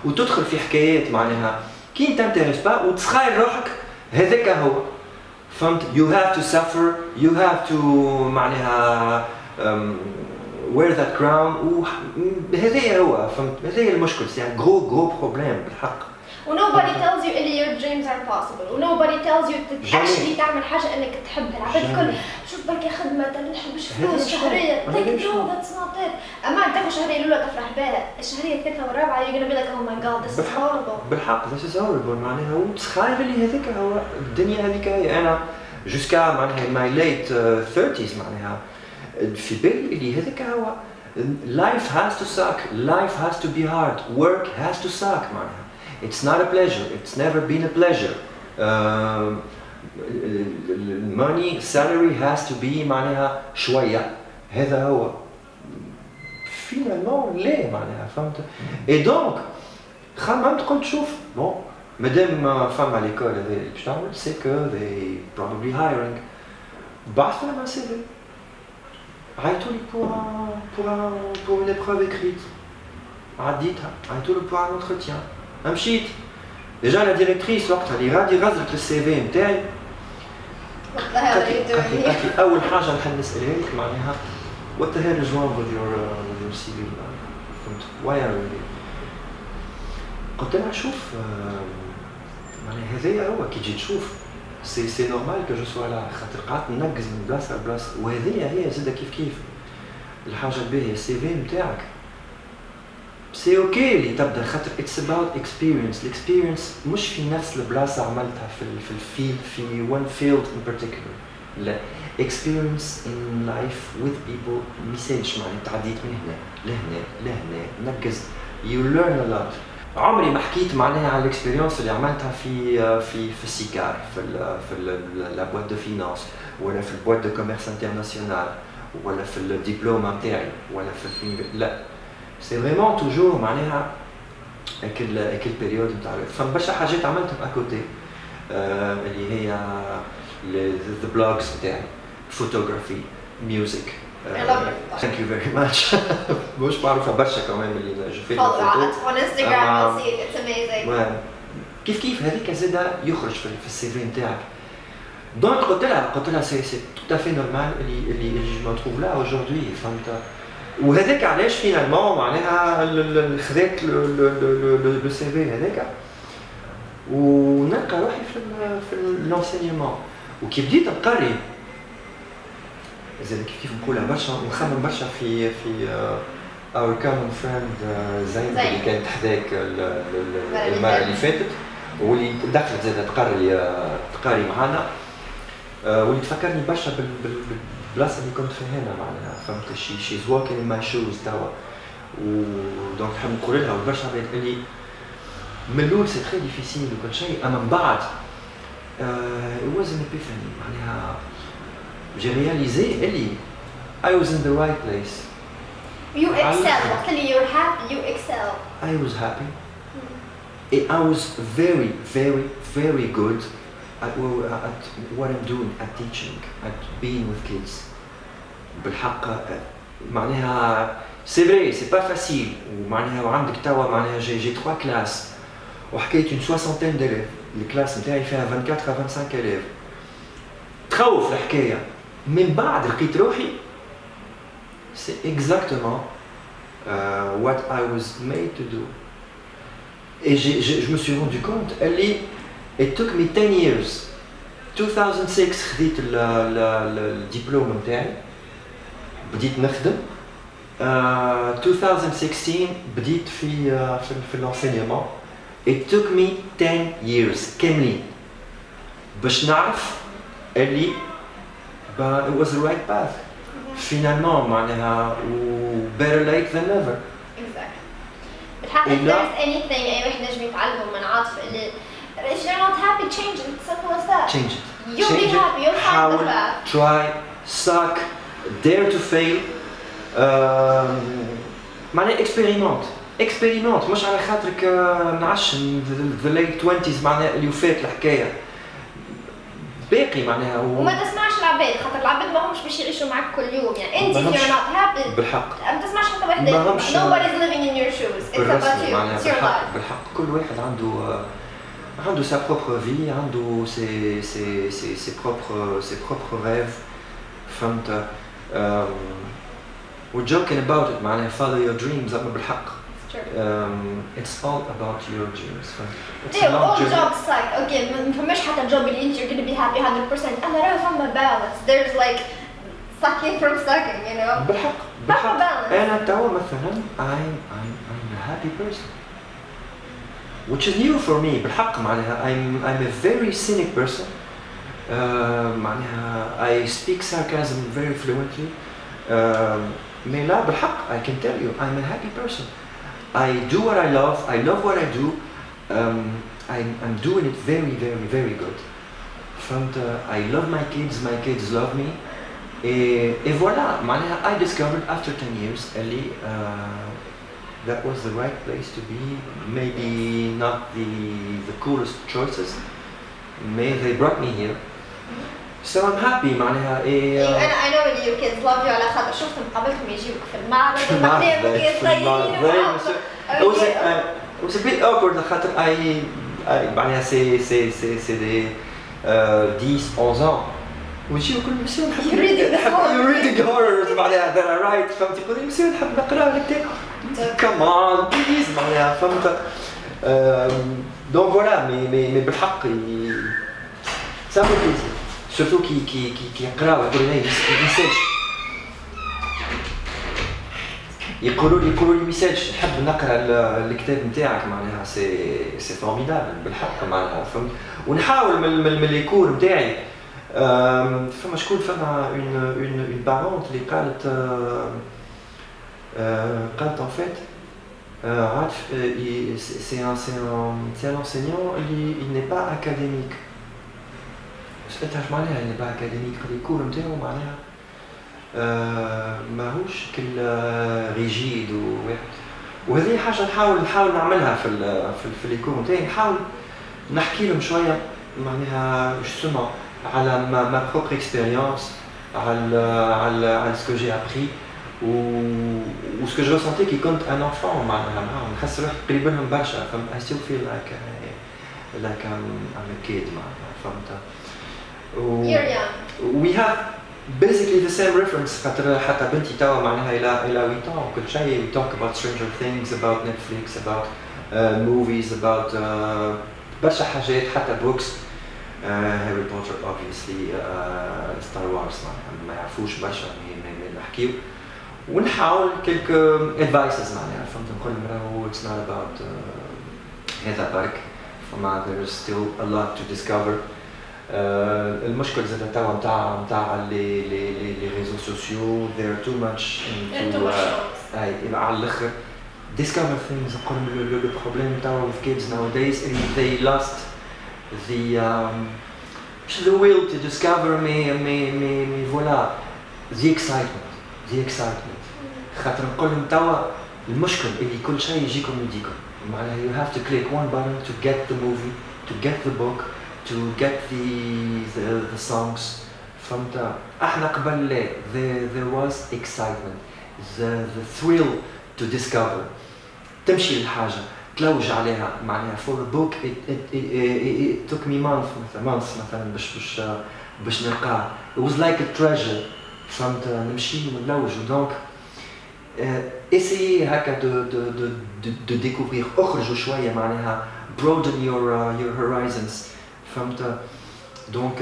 وتدخل في حكايات معناها كي نتانتيريس با وتسخاير روحك هذاك هو فهمت. you have to suffer you have to معناها wear that crown وهذا هو فهمت. هذا المشكل سي ان gros problème بالحق. ونobody tells you اللي your dreams are possible. ونobody tells you actually تعمل حاجة انك تحبها. العباد الكل شوف بركي خدمة تنحبش فلوس شهرية. Like no that's not it. اما تاخذ شهرية الأولى تفرح بها. الشهرية الثالثة والرابعة you're gonna be like oh my god this is horrible. بالحق this is horrible معناها وتخيل اللي هذاك هو الدنيا هذيك هي. انا jusqu'à معناها my late 30s معناها في بالي اللي هذاك هو life has to suck life has to be hard work has to suck معناها. It's not a pleasure. It's never been a pleasure. Money, salary has to be معناها شوية. هذا هو. Finalement ليه معناها فهمت. Et donc خممت قلت شوف bon مادام فما ليكول هذا اللي باش تعمل c'est que they probably hiring. بعثت لهم un CV. عيطوا لي pour une épreuve écrite. عديتها. عيطوا لي pour un entretien. مشيت ديجا لا ديريكتريس وقتها اللي غادي غزلت السي نتاعي قالت لي اول حاجه نحب نسالها لك معناها what the hell is wrong with your CV فهمت why are you قلت لها شوف معناها هذايا هو كي تجي تشوف سي نورمال كو جو سوا لا خاطر قعدت ننقز من بلاصه لبلاصه وهذايا هي زاده كيف الحاجه الباهيه السي نتاعك سي اوكي اللي تبدا خاطر اتس اباوت اكسبيرينس. الاكسبيرينس مش في نفس البلاصه عملتها في الفيلد في one field in particular. لا experience in life with people ما يسالش معناها تعديت من هنا لهنا لهنا نقزت you learn a lot. عمري ما حكيت معناها على الاكسبيرينس اللي عملتها في السيكار في لا بوات دو فينانس ولا في البوات دو كوميرس انترناسيونال ولا في الدبلوم نتاعي ولا في لا سي فريمون توجور معناها هيك البيريود نتاع فما برشا حاجات عملتهم اكوتي اللي هي the blogs نتاعي photography music. I love it. Thank you very much. مش معروفة برشا كمان اللي جو في Follow on Instagram, you'll see it. It's amazing. كيف هذيك زاده يخرج في السي في نتاعك. دونك قلت لها سي tout à fait normal اللي جو me trouve là aujourd'hui فهمت. وهذاك علاش فينالمون معناها خذيت لو سي في هذاك ونلقى روحي في لونسينيمون وكي بديت نقري زاد كيف نقولها برشا ونخمم برشا في our common friend زين اللي كانت حداك المره اللي فاتت واللي دخلت زاد تقاري معانا واللي تفكرني برشا بالبلاصه اللي كنت فيها هنا معناها فهمت she's walking in my shoes توا ودونك نحب نقول لها برشا عباد اللي من الاول سي تري ديفيسيل وكل شيء اما من بعد it was an epiphany معناها j'ai réalisé اللي I was in the right place. You excel. وقت اللي you're happy, you excel. I was happy. I was very, very, very good at what I'm doing, at teaching, at being with kids. بالحق معناها c'est vrai, c'est pas facile. ومعناها وعندك توا معناها j'ai 3 classes وحكيت une soixantaine d'élèves. الكلاس نتاعي فيها 24 à 25 élèves. تخوف الحكاية. من بعد لقيت روحي c'est exactement what I was made to do. Et je me suis rendu compte اللي it took me 10 years. 2006 خديت الدبلوم نتاعي بديت نخدم. 2016 بديت في l'enseignement. It took me 10 years كاملين باش نعرف اللي but it was the right path. Finalement معناها better late than never. Exactly. بالحق if there's anything أي واحد نجم يتعلمه من عاطف اللي if you're not happy change it, simple as that. Change it. You'll be happy, you'll find the path. Try, suck, dare to fail. معناها experiment مش على خاطرك نعشم the late 20s معناها اللي وفات الحكاية. باقي معناها وما تسمعش العباد خاطر العباد ما همش باش يعيشوا معك كل يوم يعني انت if you're not happy بالحق ما تسمعش حتى واحد nobody's living in your shoes it's about you it's your life بالحق كل واحد عنده sa propre vie عنده ses propres rêves فهمت we're joking about it معناها follow your dreams أما بالحق it's all about your dreams. All jobs suck. Okay, ما فماش حتى job اللي انت you're gonna be happy 100%. أما راه فما balance. There's like sucking from sucking, you know. بالحق. أنا توا مثلا I'm a happy person, which is new for me. بالحق معناها I'm a very cynic person. معناها I speak sarcasm very fluently. Mais là بالحق I can tell you I'm a happy person. I do what I love what I do. I'm doing it very, very, very good. I love my kids love me. Et voilà, I discovered after 10 years, Ellie, that was the right place to be. Maybe not the coolest choices, but they brought me here. So I'm happy معناها I know that your kids love you على خاطر شفتهم قابلتهم يجيوك في المعرض It was a bit awkward خاطر معناها c'est des 10-11 ans ويجيو كل مسيو نحب you're reading horrors معناها that I write فهمتي يقولوا لي مسيو نحب نقرا لك come on please معناها فهمت donc voilà mais بالحق ça fait plaisir. Surtout qui يقراو يقولوا لي ميساج يقولوا لي ميساج نحب نقرا الكتاب نتاعك معناها سي فورميدابل بالحق معناها فهمت ونحاول من لي كور نتاعي فما شكون فما une parente اللي قالت قالت en fait عارف c'est un enseignant il n'est pas académique. سألتها اش معناها il n'est pas académique قال لي الكور نتاعو معناها ماهوش كل ريجيد وهذه حاجه نحاول نعملها في ليكور نتاعي نحاول نحكي لهم شويه معناها justement على ما propre expérience على ce que j'ai appris ou ce que je ressentais qui compte un enfant معناها معاهم نحس روحي قريب لهم برشا I still feel like I'm a kid معناها فهمت. You're young. We have basically the same reference خاطر حتى بنتي توا معناها إلى 8 ans وكل شيء we talk about Stranger Things, about Netflix, about movies, about برشا حاجات حتى books. Harry Potter obviously, Star Wars ما يعرفوش برشا ما نحكيو ونحاول quelques advices معناها فهمت نقول لهم راهو it's not about هذا برك فما there's still a lot to discover. المشكل زاد توا نتاع لي ريزو سوسيو they're too much into على الاخر discover things نقول لهم le problème توا with kids nowadays they lost the will to discover mais voilà the excitement خاطر نقول لهم توا المشكل اللي كل شيء يجيكم يديكم معناها you have to click one button to get the movie to get the book to get the songs فهمت احنا قبل لا there was excitement the thrill to discover تمشي للحاجه تلوج عليها معناها for a book it took me months مثلا باش نلقاه it was like a treasure فهمت نمشي ونلوج دونك essayez هكا de découvrir اخرجوا شويه معناها broaden your horizons فهمت donc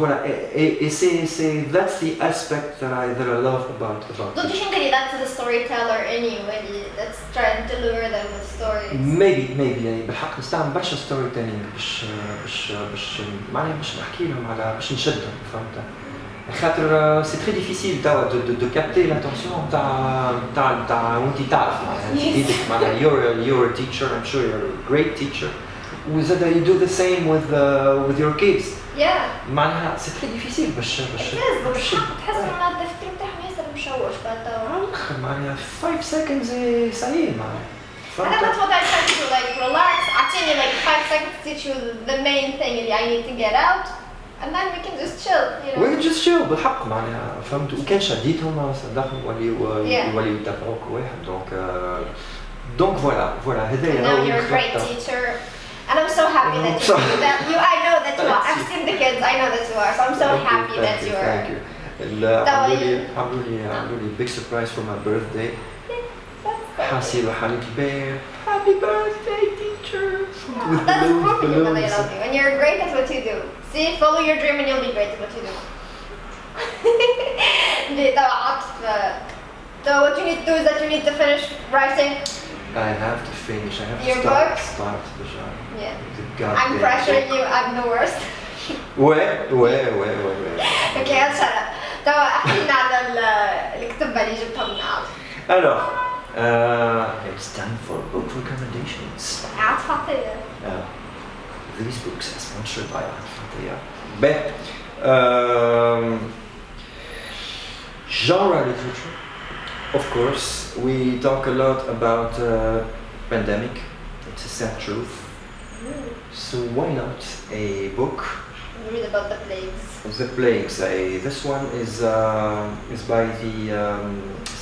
voilà et c'est that's the aspect that I love about Don't you think that that's the storyteller anyway that's trying to lure them with stories? maybe يعني بالحق نستعمل برشا ستوري تيلينج باش معناها باش نحكي لهم على باش نشدهم فهمت خاطر سي تري ديفيسيل توا دو كابتي لاتونسيون تاع وانت تعرف معناها you're a teacher I'm sure you're a great teacher وزاد you do the same with your kids. Yeah. معناها سي تري ديفيسيل باش بالحق تحس ان التفكير بتاعهم ياسر مشوش بعد توا معناها 5 seconds صحيح معناها That's what I try to do, like relax, اعطيني like 5 seconds to teach you the main thing اللي I need to get out and then we can just chill, you know. We can just chill بالحق معناها فهمت وكان شديتهم صدقهم يوليو يتابعوك واحد donc voilà هذايا Now you're a great teacher and I'm so happy that you I know that you are. I've seen the kids, I know that you are, so I'm so happy that you are. Thank you. عملوا لي big surprise for my birthday. حاسيلو حالي كبير. Happy birthday teacher. That's proof that they love you. When you're great at what you do. See, follow your dream and you'll be great at what you do. So what you need to do is that you need to finish writing. I have to finish. I have Your to book? start the genre. Yeah. I'm pressuring you. I'm the worst. Ouais. Okay, I'll shut up. So احكي لنا على الكتب اللي جبتها من عاد. Alors, it's time for book recommendations. عاد فاطمة. These books are sponsored by Fatih. Ben, genre literature. Of course, we talk a lot about pandemic. It's a sad truth. So why not a book? Read about the plagues. The plagues. This one is by the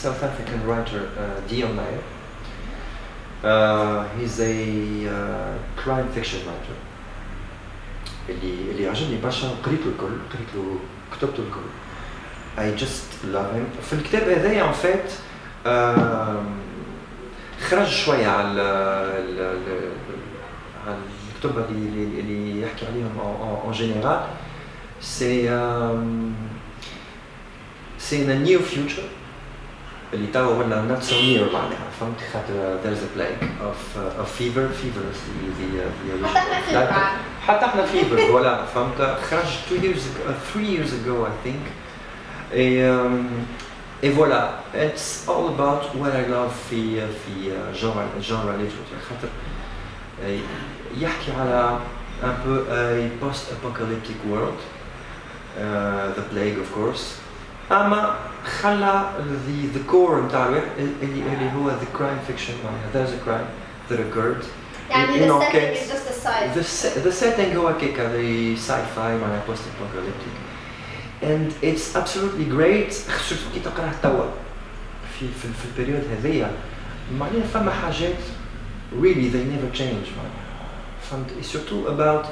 South African writer Dion Meyer. He's a crime fiction writer. اللي عجبني برشا قريت له كتبته الكل. I just love him. في الكتاب هذايا en fait خرج شوية على الكتب اللي يحكي عليهم en général. C'est in a near future اللي توا ولا not so near معناها فهمت خاطر there's a plague of fever is the حتى احنا fever like- عاد. حتى احنا fever ولا فهمت خرج 3 years ago I think et voilà it's all about what I love في genre literature خاطر يحكي على un peu a post-apocalyptic world the plague of course اما خلى the core نتاع الواحد اللي هو the crime fiction معناها there's a crime that occurred يعني in the our setting case is just a side. the setting هو كيكا the sci-fi معناها post-apocalyptic and it's absolutely great خصوصا كي تقراه توا في البريود هذيا معناها فما حاجات really they never change معناها فهمت et surtout about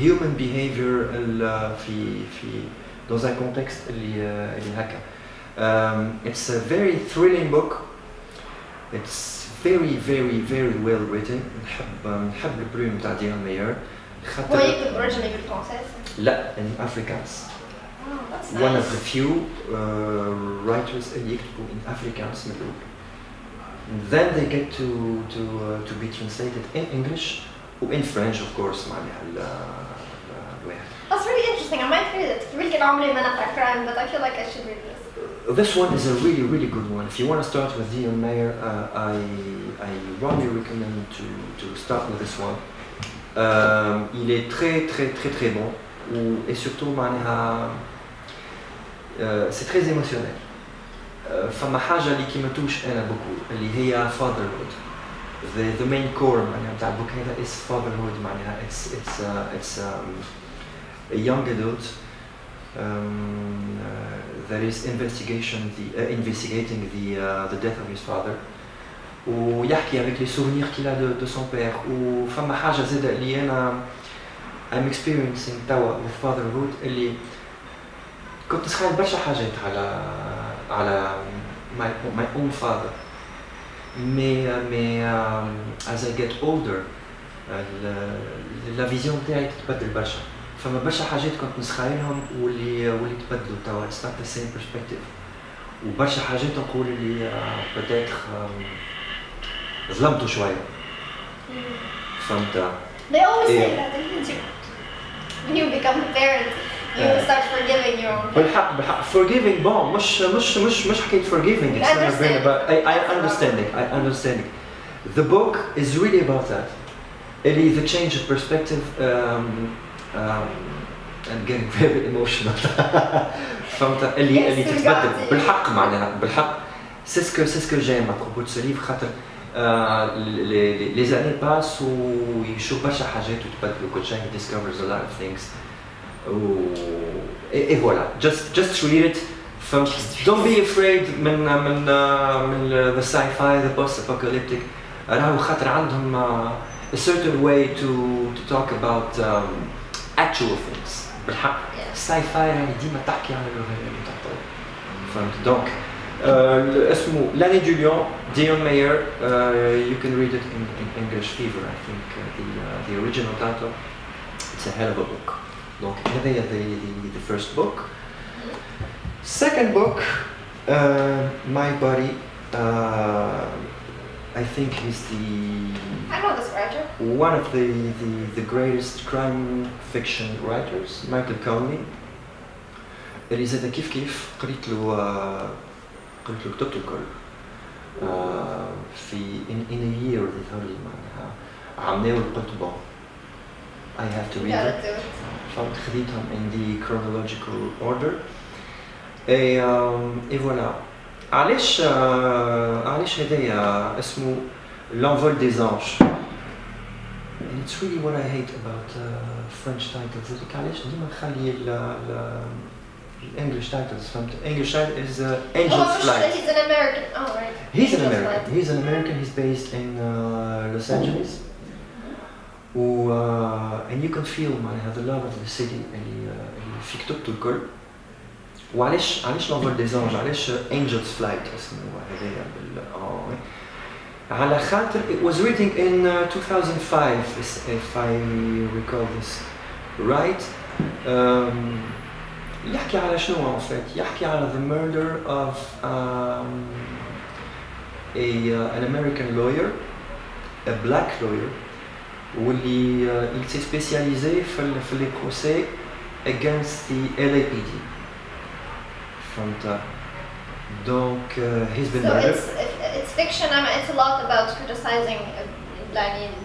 human behavior في dans un contexte اللي هكا it's a very thrilling book it's very well written نحب البلوم تاع ديان ماير هو خاطر يكتب originally بالفرنسيس. لا in Afrikaans Oh, that's one nice. of the few writers اللي يكتبوا in Afrikaans من الأول. Then they get to be translated in English or in French of course معناها الواحد. That's really interesting. I might read it. really عمري ما نقرأ crime, but I feel like I should read this. This one is a really good one. If you want to start with Dion Mayer, I wrongly recommend to start with this one. Il est très bon et surtout معناها c'est très émotionnel. فما حاجة اللي كي ما توش أنا beaucoup اللي هي fatherhood. The main core معناها نتاع البوك هذا is fatherhood معناها it's a young adult that is investigating the death of his father ويحكي avec les souvenirs qu'il a de son père وفما حاجة زادة اللي أنا I'm experiencing توا with fatherhood اللي كنت نتخيل برشا حاجات على my own father mais as I get older la vision تاعي تتبدل برشا فما برشا حاجات كنت نتخيلهم واللي تبدلوا توا it's not the same perspective وبرشا حاجات نقول اللي peut-être ظلمته شوية فهمت They always say Yeah. that when you become a parent, you start forgiving your own. بالحق forgiving bon مش حكاية forgiving it's not Understand. very but I understand it the book is really about that اللي the change of perspective and getting very emotional فهمت اللي Yes, تتبدل regarding. بالحق معناها بالحق c'est ce que j'aime à propos de ce livre خاطر les années passent ويشوف برشا حاجات وتبدلوا كل شيء he discovers a lot of things et voilà just read it فهمت don't be afraid من the sci-fi the post-apocalyptic راهو خاطر عندهم a certain way to talk about actual things بالحق sci-fi يعني ديما تحكي على الواقع تاع فهمت دونك اسمه l'année du lion Dion Mayer you can read it in English Fever I think the original title it's a hell of a book donc هذا the first book second book My Body I think he's I know this writer. one of the greatest crime fiction writers Michael Connelly اللي زاد كيف قريت له كتبته الكل في in a year اللي ظهر لي معناها عملوا قلت bon I have to read Yeah, it let's do it. فهمت خديتهم in the chronological order et voilà علاش هذايا اسمه l'envol des anges and it's really what I hate about French titles هذيك علاش ديما نخلي English titles فهمت English title is Angel's Oh, Flight he's an American. Oh, right. He's an Angel's American. Flight. He's an American. He's based in Los Angeles. And you can feel معناها the love of the city اللي في كتبته الكل. وعلاش l'envol des anges علاش Angel's Flight اسمه هذايا على خاطر it was written in 2005 if I recall this right. يحكي على شنو en fait يحكي على the murder of an American lawyer, a black lawyer, واللي il s'est spécialisé في les procès against the LAPD. فهمت؟ Donc he's been So murdered. it's fiction. It's a lot about criticizing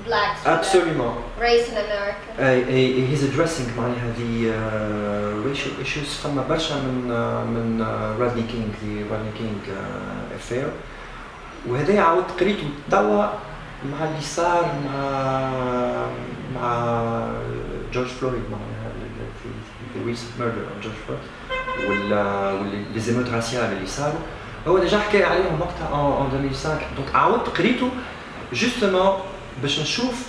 blacks. for their Absolument. Race in America. He's addressing معناها the racial issues فما برشا من رادني كينغ the رادني كينغ affair وهذا عاودت قريته توا مع اللي صار مع جورج فلويد معناها the recent murder of George Floyd واللي زيموت راسيال اللي صاروا هو ديجا حكى عليهم وقتها en 2005 دونك عاودت قريته justement باش نشوف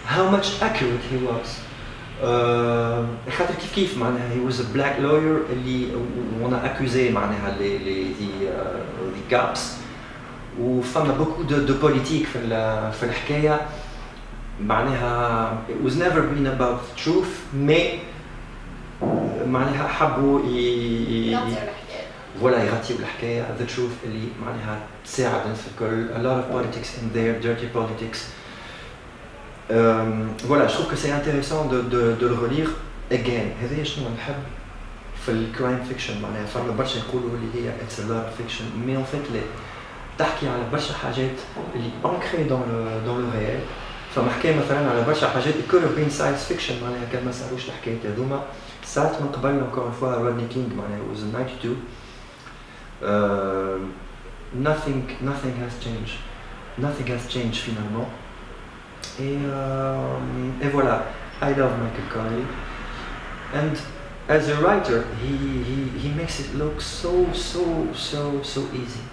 how much accurate he was خاطر كيف معناها he was a black lawyer اللي وانا accusé معناها the gaps وفما beaucoup de politique في الحكايه معناها it was never been about truth mais معناها حبوا ولا يغطيوا الحكايه the truth اللي معناها تساعد الناس الكل a lot of politics in there dirty politics voilà je trouve que c'est intéressant de le relire again هذا شنو نحب في الكرايم فيكشن معناها فما برشا يقولوا اللي هي it's a lot of fiction mais en fait تحكي على برشا حاجات اللي ancrées dans le réel فما حكايه مثلا على برشا حاجات it could have been science fiction معناها كان ما صاروش الحكايات هذوما صارت من قبل encore une fois رودني كينغ معناها it was in 92 nothing has changed finalement et voilà I love Michael Connelly and as a writer he makes it look so easy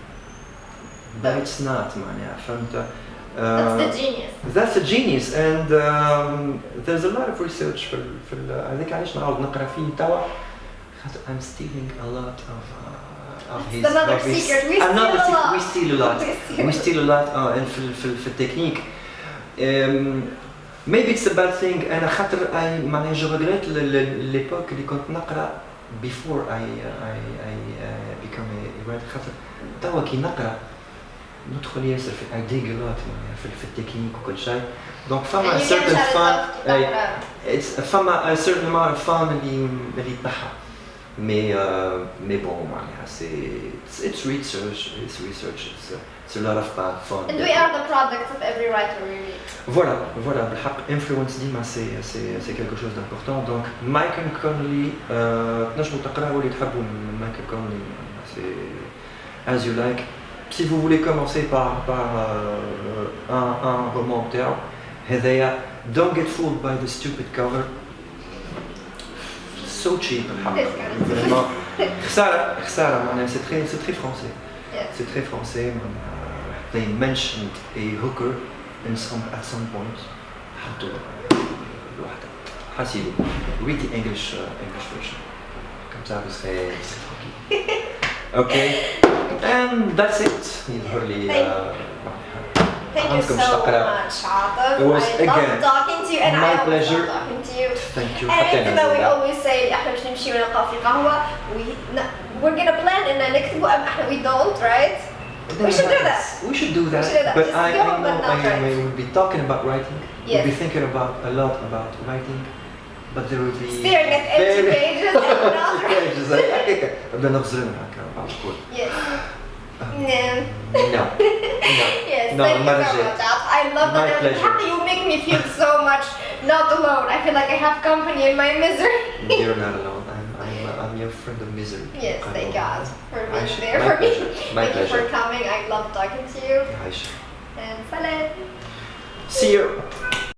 but it's not معناها فهمت That's the genius. That's a genius and there's a lot of research في هذيك علاش نعاود نقرا فيه توا I'm stealing a lot of his another secret. We steal a lot. We steal a lot and في التكنيك maybe it's a bad thing أنا خاطر معناها je regrette l'époque اللي كنت نقرا before I become a writer خاطر توا كي نقرا ندخل ياسر في I dig a lot في التكنيك وكل شيء donc فما a certain fun it's فما a certain amount of fun اللي تنحى mais bon معناها it's research it's a lot of fun And we are the products of every writer we read. voilà بالحق influence ديما c'est quelque chose d'important donc Michael Connelly تنجموا تقراوا اللي تحبوا من Michael Connelly c'est as you like si vous voulez commencer par un roman terme هذايا don't get fooled by the stupid cover so cheap vraiment خسارة معناها c'est très français c'est très français they mentioned a hooker at some point حطوا الوحدة حاسيبوا read the English version comme ça vous serez tranquille okay and that's it يظهر لي Thank you so much, Atif. It was I again love talking to you and my I always pleasure. love talking to you. Thank you. And even though we always say احنا باش نمشي ونلقاو في قهوة we're gonna plan إن نكتبوا احنا we don't, right? We should do that. We should do that. But I know we will be talking about writing. Yes. We'll be thinking a lot about writing. But there will be staring at empty pages and not pages. بدنا نغزرنا هكا بعد الكل. Yes. No. Yes, No, thank you so much. I love My that. pleasure. You make me feel so much not alone. I feel like I have company in my misery. You're not alone. I'm your friend of misery. Yes, thank God for being Aisha, there my for pleasure. me. My Thank you for pleasure. coming. I love talking to you. Aisha. And salam. See you.